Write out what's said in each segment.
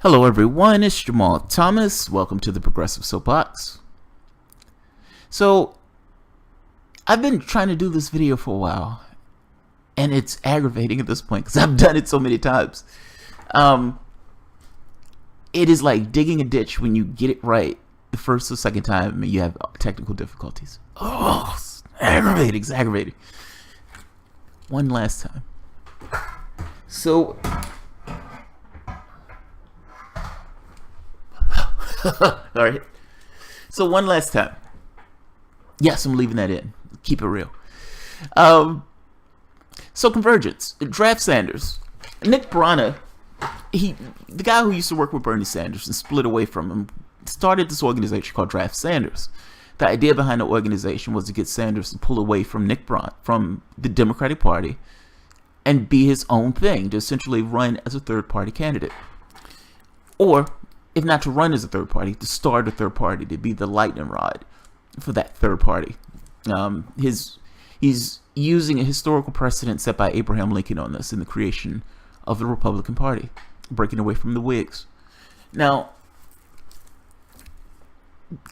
Hello everyone, it's Jamal Thomas. Welcome to the Progressive Soapbox. So, I've been trying to do this video for a while, and it's aggravating at this point because I've done it so many times. It is like digging a ditch when you get it right the first or second time and you have technical difficulties. Oh, it's aggravating. One last time. So, alright. So one last time. Yes, I'm leaving that in. Keep it real. So Convergence. Draft Sanders. Nick Brana, the guy who used to work with Bernie Sanders and split away from him, started this organization called Draft Sanders. The idea behind the organization was to get Sanders to pull away from Nick Brana, from the Democratic Party, and be his own thing, to essentially run as a third-party candidate. Or, if not to run as a third party, to start a third party, to be the lightning rod for that third party. He's using a historical precedent set by Abraham Lincoln on this in the creation of the Republican Party, breaking away from the Whigs. Now,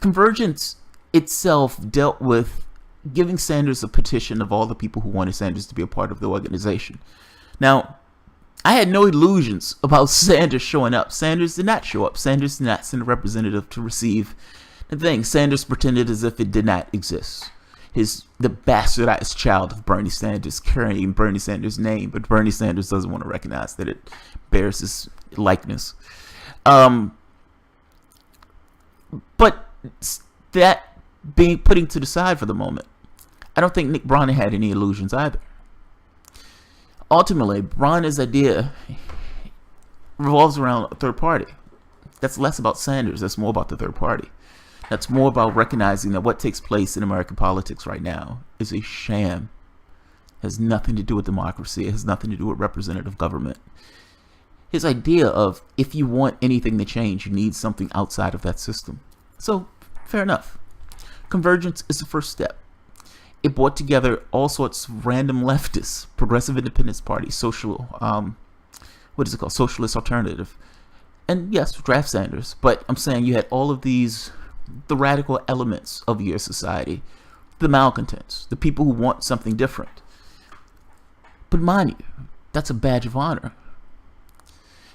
Convergence itself dealt with giving Sanders a petition of all the people who wanted Sanders to be a part of the organization. Now, I had no illusions about Sanders showing up. Sanders did not show up. Sanders did not send a representative to receive the thing. Sanders pretended as if it did not exist. The bastardized child of Bernie Sanders carrying Bernie Sanders' name, but Bernie Sanders doesn't want to recognize that it bears his likeness. But that being putting to the side for the moment, I don't think Nick Brana had any illusions either. Ultimately, Brana's idea revolves around a third party. That's less about Sanders. That's more about the third party. That's more about recognizing that what takes place in American politics right now is a sham. It has nothing to do with democracy. It has nothing to do with representative government. His idea of, if you want anything to change, you need something outside of that system. So, fair enough. Convergence is the first step. It brought together all sorts of random leftists, Progressive Independence Party, Socialist Alternative, and yes, Draft Sanders. But I'm saying you had all of these, the radical elements of your society, the malcontents, the people who want something different. But mind you, that's a badge of honor.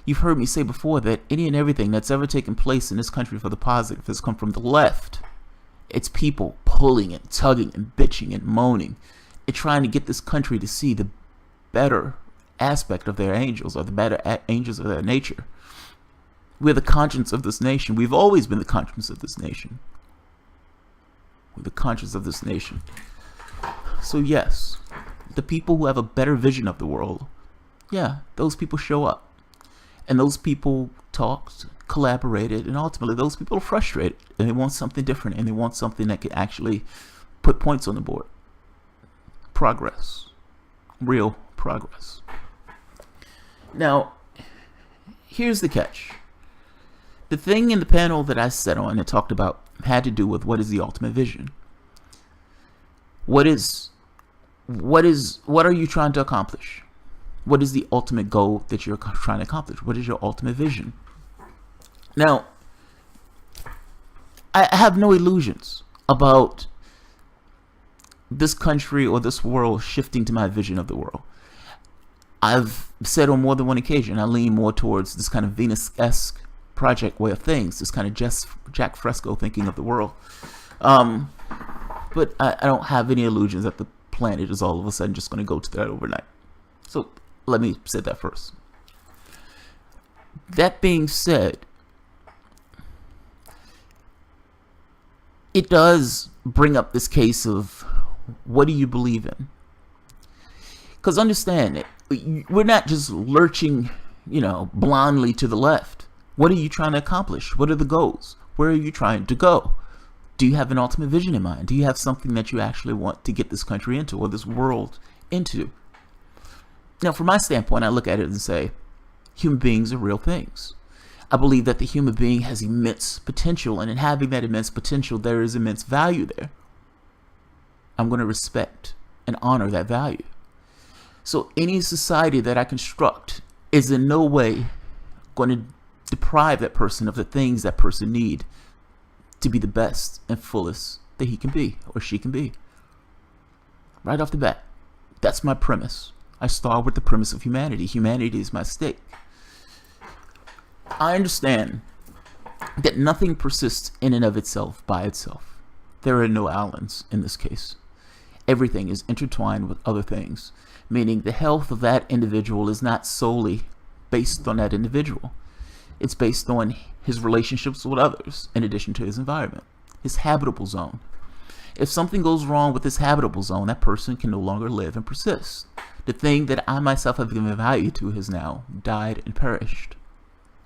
You've heard me say before that any and everything that's ever taken place in this country for the positive has come from the left. It's people pulling and tugging and bitching and moaning and trying to get this country to see the better aspect of their angels, or the better angels of their nature. We're the conscience of this nation. We've always been the conscience of this nation. We're the conscience of this nation. So yes, the people who have a better vision of the world, yeah, those people show up. And those people talked, collaborated, and ultimately those people are frustrated and they want something different, and they want something that can actually put points on the board. Progress. Real progress. Now, here's the catch. The thing in the panel that I sat on and talked about had to do with what is the ultimate vision. What are you trying to accomplish? What is the ultimate goal that you're trying to accomplish? What is your ultimate vision? Now, I have no illusions about this country or this world shifting to my vision of the world. I've said on more than one occasion, I lean more towards this kind of Venus-esque project way of things, this kind of Jack Fresco thinking of the world. But I don't have any illusions that the planet is all of a sudden just going to go to that overnight. So let me say that first. That being said, it does bring up this case of, what do you believe in? Because understand, we're not just lurching, blindly to the left. What are you trying to accomplish? What are the goals? Where are you trying to go? Do you have an ultimate vision in mind? Do you have something that you actually want to get this country into, or this world into? Now, from my standpoint, I look at it and say, human beings are real things. I believe that the human being has immense potential, and in having that immense potential, there is immense value there. I'm going to respect and honor that value. So any society that I construct is in no way going to deprive that person of the things that person need to be the best and fullest that he can be or she can be. Right off the bat, that's my premise. I start with the premise of humanity. Humanity is my stake. I understand that nothing persists in and of itself by itself. There are no Allens in this case. Everything is intertwined with other things, meaning the health of that individual is not solely based on that individual. It's based on his relationships with others, in addition to his environment, his habitable zone. If something goes wrong with this habitable zone, that person can no longer live and persist. The thing that I myself have given value to has now died and perished.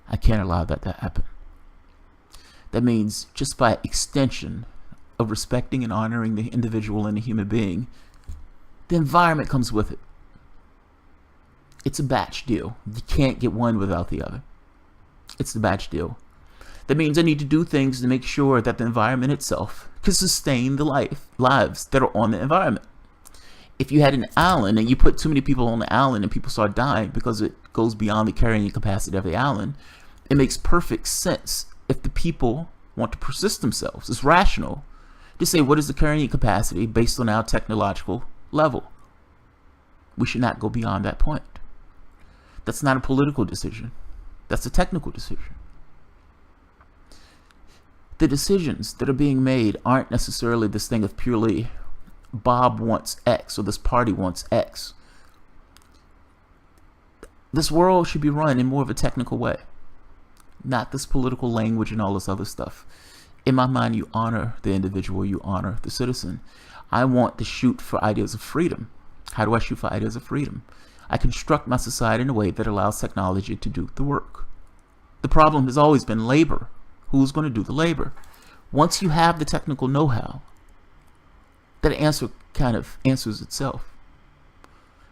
I can't allow that to happen. That means, just by extension of respecting and honoring the individual and the human being, the environment comes with it. It's a batch deal. You can't get one without the other. It's the batch deal. That means I need to do things to make sure that the environment itself can sustain the lives that are on the environment. If you had an island and you put too many people on the island and people start dying because it goes beyond the carrying capacity of the island, it makes perfect sense if the people want to persist themselves. It's rational to say, what is the carrying capacity based on our technological level? We should not go beyond that point. That's not a political decision. That's a technical decision. The decisions that are being made aren't necessarily this thing of purely Bob wants X or this party wants X. This world should be run in more of a technical way, not this political language and all this other stuff. In my mind, you honor the individual, you honor the citizen. I want to shoot for ideas of freedom. How do I shoot for ideas of freedom? I construct my society in a way that allows technology to do the work. The problem has always been labor. Who's going to do the labor? Once you have the technical know-how, that answer kind of answers itself.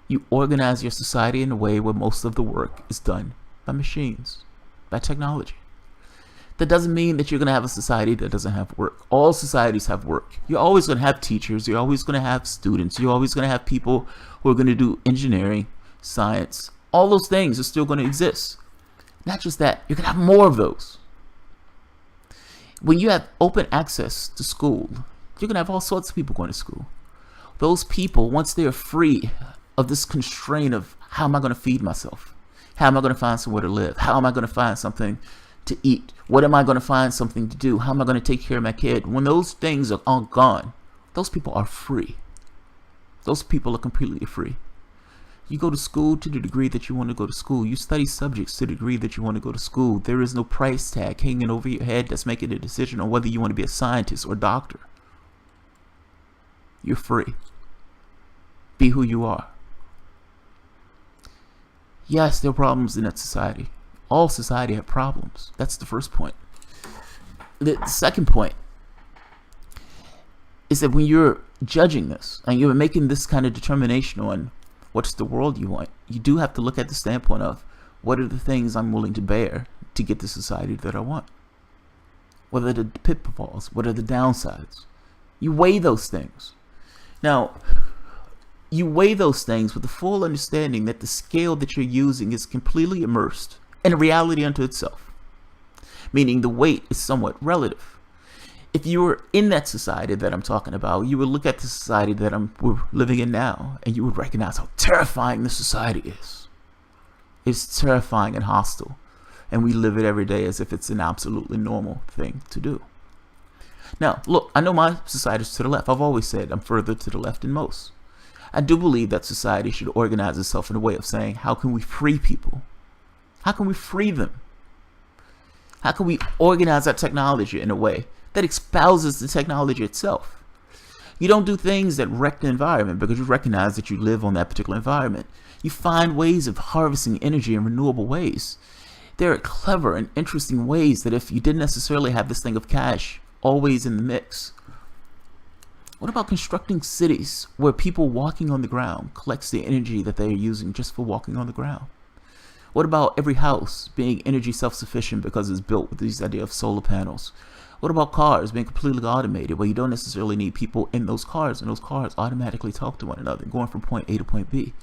You organize your society in a way where most of the work is done by machines, by technology. That doesn't mean that you're going to have a society that doesn't have work. All societies have work. You're always going to have teachers. You're always going to have students. You're always going to have people who are going to do engineering, science. All those things are still going to exist. Not just that, you're going to have more of those. When you have open access to school, you're going to have all sorts of people going to school. Those people, once they're free of this constraint of how am I going to feed myself? How am I going to find somewhere to live? How am I going to find something to eat? What am I going to find something to do? How am I going to take care of my kid? When those things are all gone, those people are free. Those people are completely free. You go to school to the degree that you want to go to school. You study subjects to the degree that you want to go to school. There is no price tag hanging over your head that's making a decision on whether you want to be a scientist or a doctor. You're free. Be who you are. Yes, there are problems in that society. All society have problems. That's the first point. The second point is that when you're judging this and you're making this kind of determination on what's the world you want, you do have to look at the standpoint of what are the things I'm willing to bear to get the society that I want? What are the pitfalls? What are the downsides? You weigh those things. Now, you weigh those things with the full understanding that the scale that you're using is completely immersed in a reality unto itself, meaning the weight is somewhat relative. If you were in that society that I'm talking about, you would look at the society that we're living in now, and you would recognize how terrifying this society is. It's terrifying and hostile, and we live it every day as if it's an absolutely normal thing to do. Now, look, I know my society is to the left. I've always said I'm further to the left than most. I do believe that society should organize itself in a way of saying, how can we free people? How can we free them? How can we organize our technology in a way that espouses the technology itself? You don't do things that wreck the environment because you recognize that you live on that particular environment. You find ways of harvesting energy in renewable ways. There are clever and interesting ways that if you didn't necessarily have this thing of cash always in the mix. What about constructing cities where people walking on the ground collects the energy that they are using just for walking on the ground? What about every house being energy self-sufficient because it's built with this idea of solar panels? What about cars being completely automated where you don't necessarily need people in those cars and those cars automatically talk to one another going from point A to point B?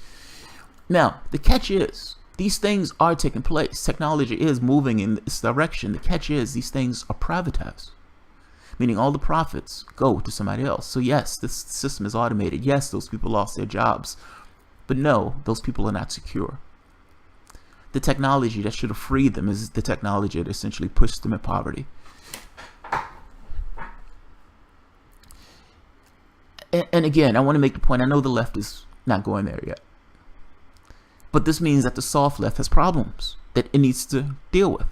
Now, the catch is These things are taking place. Technology is moving in this direction. The catch is these things are privatized, meaning all the profits go to somebody else. So yes, this system is automated. Yes, those people lost their jobs. But no, those people are not secure. The technology that should have freed them is the technology that essentially pushed them in poverty. And again, I want to make the point, I know the left is not going there yet. But this means that the soft left has problems that it needs to deal with.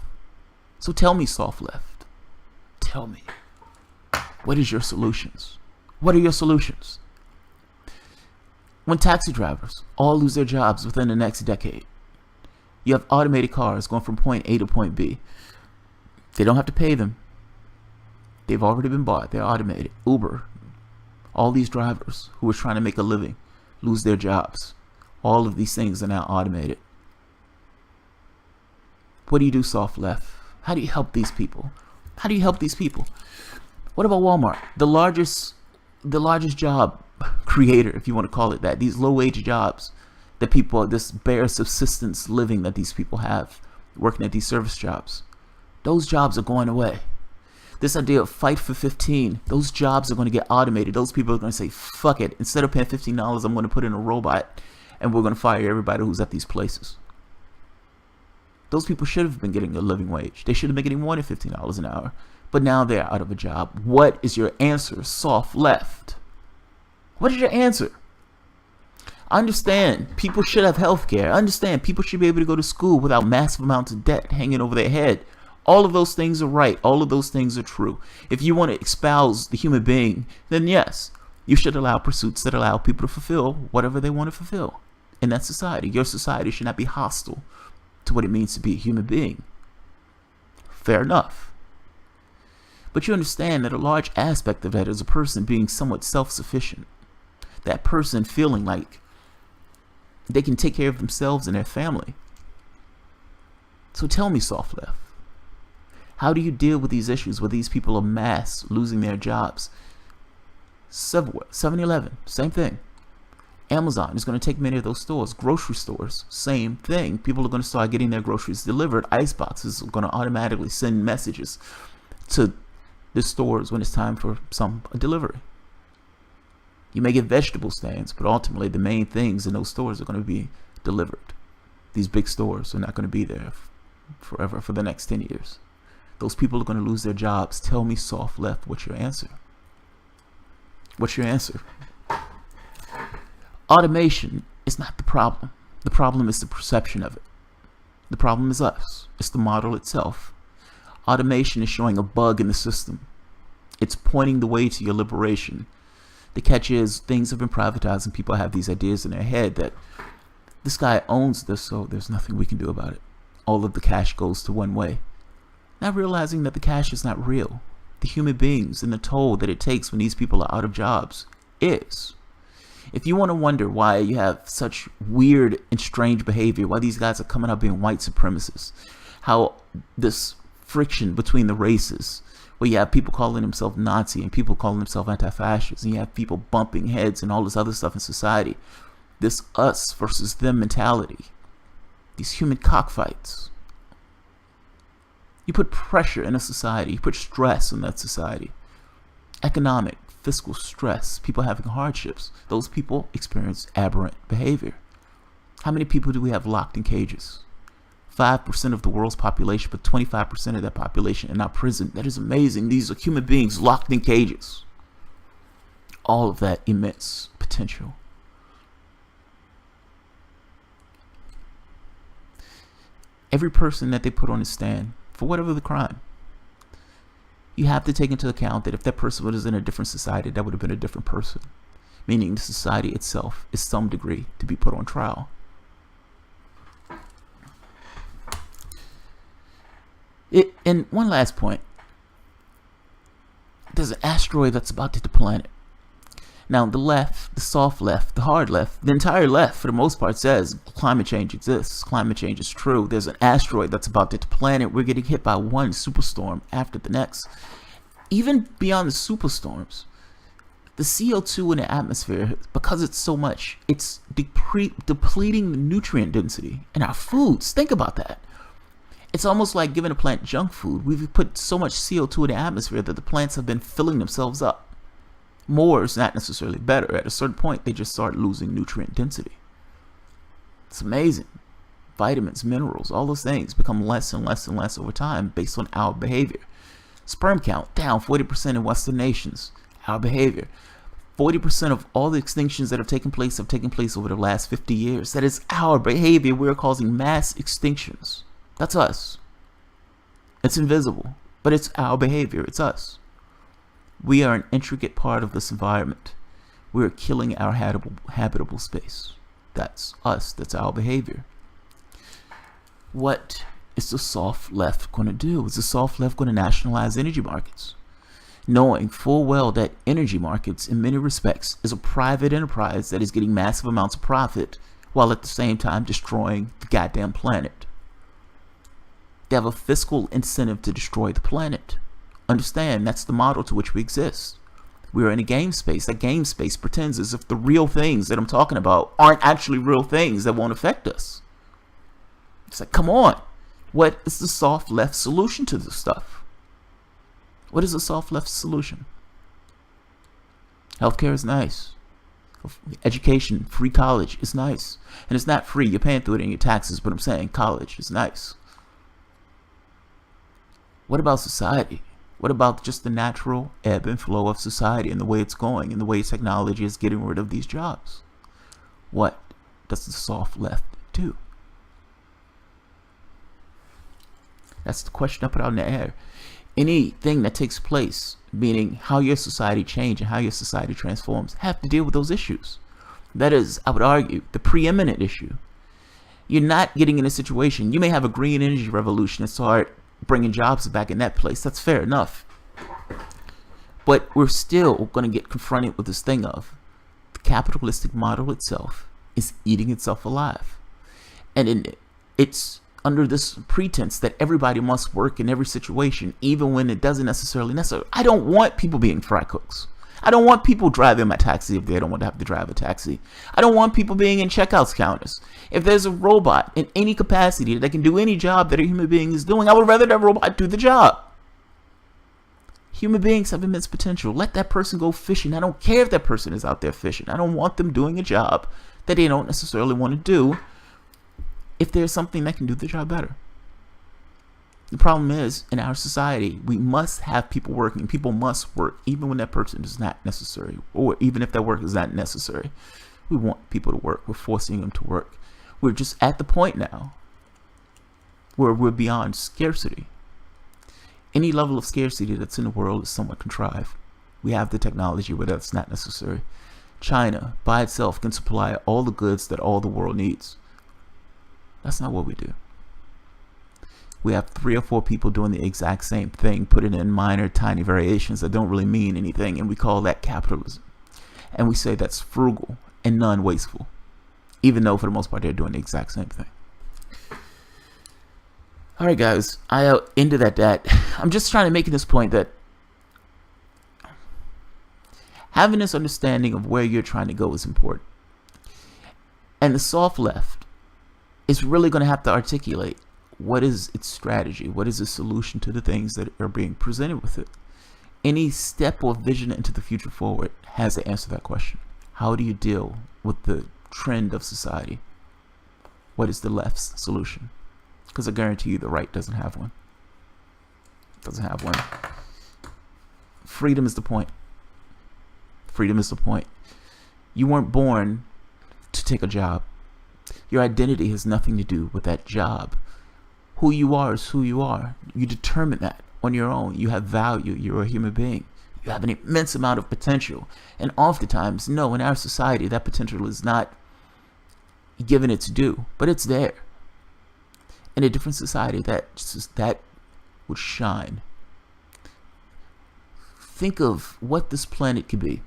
So tell me, soft left, tell me, what is your solutions? What are your solutions? When taxi drivers all lose their jobs within the next decade, you have automated cars going from point A to point B. They don't have to pay them. They've already been bought. They're automated. Uber, all these drivers who are trying to make a living lose their jobs. All of these things are now automated. What do you do, soft left? How do you help these people? How do you help these people? What about Walmart? The largest job creator, if you want to call it that. These low-wage jobs that people, this bare subsistence living that these people have, working at these service jobs. Those jobs are going away. This idea of fight for 15, those jobs are going to get automated. Those people are going to say, fuck it. Instead of paying $15, I'm going to put in a robot and we're going to fire everybody who's at these places. Those people should have been getting a living wage. They should have been getting more than $15 an hour. But now they're out of a job. What is your answer, soft left? What is your answer? I understand people should have health care. I understand people should be able to go to school without massive amounts of debt hanging over their head. All of those things are right. All of those things are true. If you want to espouse the human being, then yes, you should allow pursuits that allow people to fulfill whatever they want to fulfill in that society. Your society should not be hostile to what it means to be a human being. Fair enough. But you understand that a large aspect of that is a person being somewhat self-sufficient. That person feeling like they can take care of themselves and their family. So tell me, soft left, how do you deal with these issues where these people are mass losing their jobs? 7-Eleven, same thing. Amazon is going to take many of those stores. Grocery stores, same thing. People are going to start getting their groceries delivered. Ice boxes are going to automatically send messages to the stores when it's time for a delivery. You may get vegetable stands, but ultimately the main things in those stores are going to be delivered. These big stores are not going to be there forever for the next 10 years. Those people are going to lose their jobs. Tell me, soft left, what's your answer? What's your answer? Automation is not the problem. The problem is the perception of it. The problem is us. It's the model itself. Automation is showing a bug in the system. It's pointing the way to your liberation. The catch is things have been privatized and people have these ideas in their head that this guy owns this, so there's nothing we can do about it. All of the cash goes to one way. Not realizing that the cash is not real. The human beings and the toll that it takes when these people are out of jobs is. If you want to wonder why you have such weird and strange behavior, why these guys are coming up being white supremacists, how this friction between the races, where you have people calling themselves Nazi and people calling themselves anti-fascist, and you have people bumping heads and all this other stuff in society, this us versus them mentality, these human cockfights. You put pressure in a society, you put stress in that society, economic, fiscal stress, people having hardships. Those people experience aberrant behavior. How many people do we have locked in cages? 5% of the world's population, but 25% of that population in our prison. That is amazing. These are human beings locked in cages. All of that immense potential. Every person that they put on a stand, for whatever the crime, you have to take into account that if that person was in a different society, that would have been a different person. Meaning the society itself is some degree to be put on trial. And one last point. There's an asteroid that's about to hit the planet. Now the left, the soft left, the hard left, the entire left for the most part says climate change exists. Climate change is true. There's an asteroid that's about to hit the planet. We're getting hit by one superstorm after the next. Even beyond the superstorms, the CO2 in the atmosphere, because it's so much, it's depleting the nutrient density in our foods. Think about that. It's almost like giving a plant junk food. We've put so much CO2 in the atmosphere that the plants have been filling themselves up. More is not necessarily better. At a certain point, they just start losing nutrient density. It's amazing. Vitamins, minerals, all those things become less and less and less over time based on our behavior. Sperm count down 40% in Western nations. Our behavior. 40% of all the extinctions that have taken place over the last 50 years. That is our behavior. We're causing mass extinctions. That's us. It's invisible, but it's our behavior. It's us. We are an intricate part of this environment. We're killing our habitable space. That's us. That's our behavior. What is the soft left going to do? Is the soft left going to nationalize energy markets? Knowing full well that energy markets, in many respects, is a private enterprise that is getting massive amounts of profit while at the same time destroying the goddamn planet. They have a fiscal incentive to destroy the planet. Understand, that's the model to which we exist. We are in a game space. That game space pretends as if the real things that I'm talking about aren't actually real things that won't affect us. It's like, come on. What is the soft left solution to this stuff? What is the soft left solution? Healthcare is nice. Education, free college is nice. And it's not free. You're paying through it in your taxes, but I'm saying college is nice. What about society? What about just the natural ebb and flow of society and the way it's going and the way technology is getting rid of these jobs? What does the soft left do? That's the question I put out in the air. Anything that takes place, meaning how your society changes and how your society transforms, have to deal with those issues. That is, I would argue, the preeminent issue. You're not getting in a situation. You may have a green energy revolution and start bringing jobs back in that place. That's fair enough. But we're still going to get confronted with this thing of the capitalistic model itself is eating itself alive. And it's under this pretense that everybody must work in every situation, even when it doesn't necessarily necessary. I don't want people being fry cooks. I don't want people driving my taxi if they don't want to have to drive a taxi. I don't want people being in checkouts counters. If there's a robot in any capacity that can do any job that a human being is doing, I would rather that robot do the job. Human beings have immense potential. Let that person go fishing. I don't care if that person is out there fishing. I don't want them doing a job that they don't necessarily want to do if there's something that can do the job better. The problem is, in our society, we must have people working. People must work, even when that person is not necessary, or even if that work is not necessary. We want people to work. We're forcing them to work. We're just at the point now where we're beyond scarcity. Any level of scarcity that's in the world is somewhat contrived. We have the technology where that's not necessary. China, by itself, can supply all the goods that all the world needs. That's not what we do. We have 3 or 4 people doing the exact same thing, putting in minor, tiny variations that don't really mean anything, and we call that capitalism. And we say that's frugal and non-wasteful, even though for the most part they're doing the exact same thing. All right, guys, I ended at that. I'm just trying to make this point that having this understanding of where you're trying to go is important. And the soft left is really going to have to articulate what is its strategy, what is the solution to the things that are being presented with it. Any step or vision into the future forward has to answer that question. How do you deal with the trend of society? What is the left's solution? Because I guarantee you the right doesn't have one. Doesn't have one. Freedom is the point. Freedom is the point. You weren't born to take a job. Your identity has nothing to do with that job. Who you are is who you are. You determine that on your own. You have value. You're a human being. You have an immense amount of potential. And oftentimes, no, in our society, that potential is not given its due, but it's there. In a different society, that would shine. Think of what this planet could be.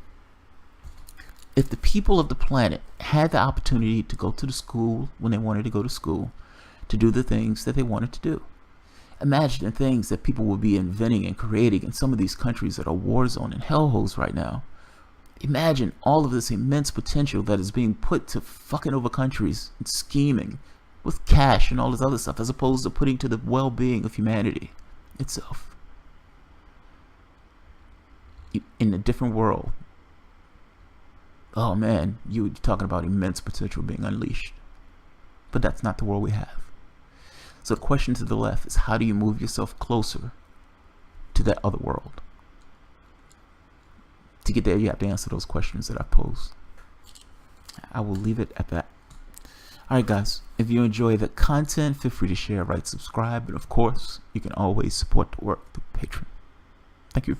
If the people of the planet had the opportunity to go to the school when they wanted to go to school, to do the things that they wanted to do. Imagine the things that people will be inventing and creating in some of these countries that are war zone and hellholes right now. Imagine all of this immense potential that is being put to fucking over countries and scheming with cash and all this other stuff, as opposed to putting to the well-being of humanity itself. In a different world, oh man, you're talking about immense potential being unleashed. But that's not the world we have. So the question to the left is, how do you move yourself closer to that other world? To get there, you have to answer those questions that I posed. I will leave it at that. Alright guys, if you enjoy the content, feel free to share, write, subscribe, and of course, you can always support the work through Patreon. Thank you.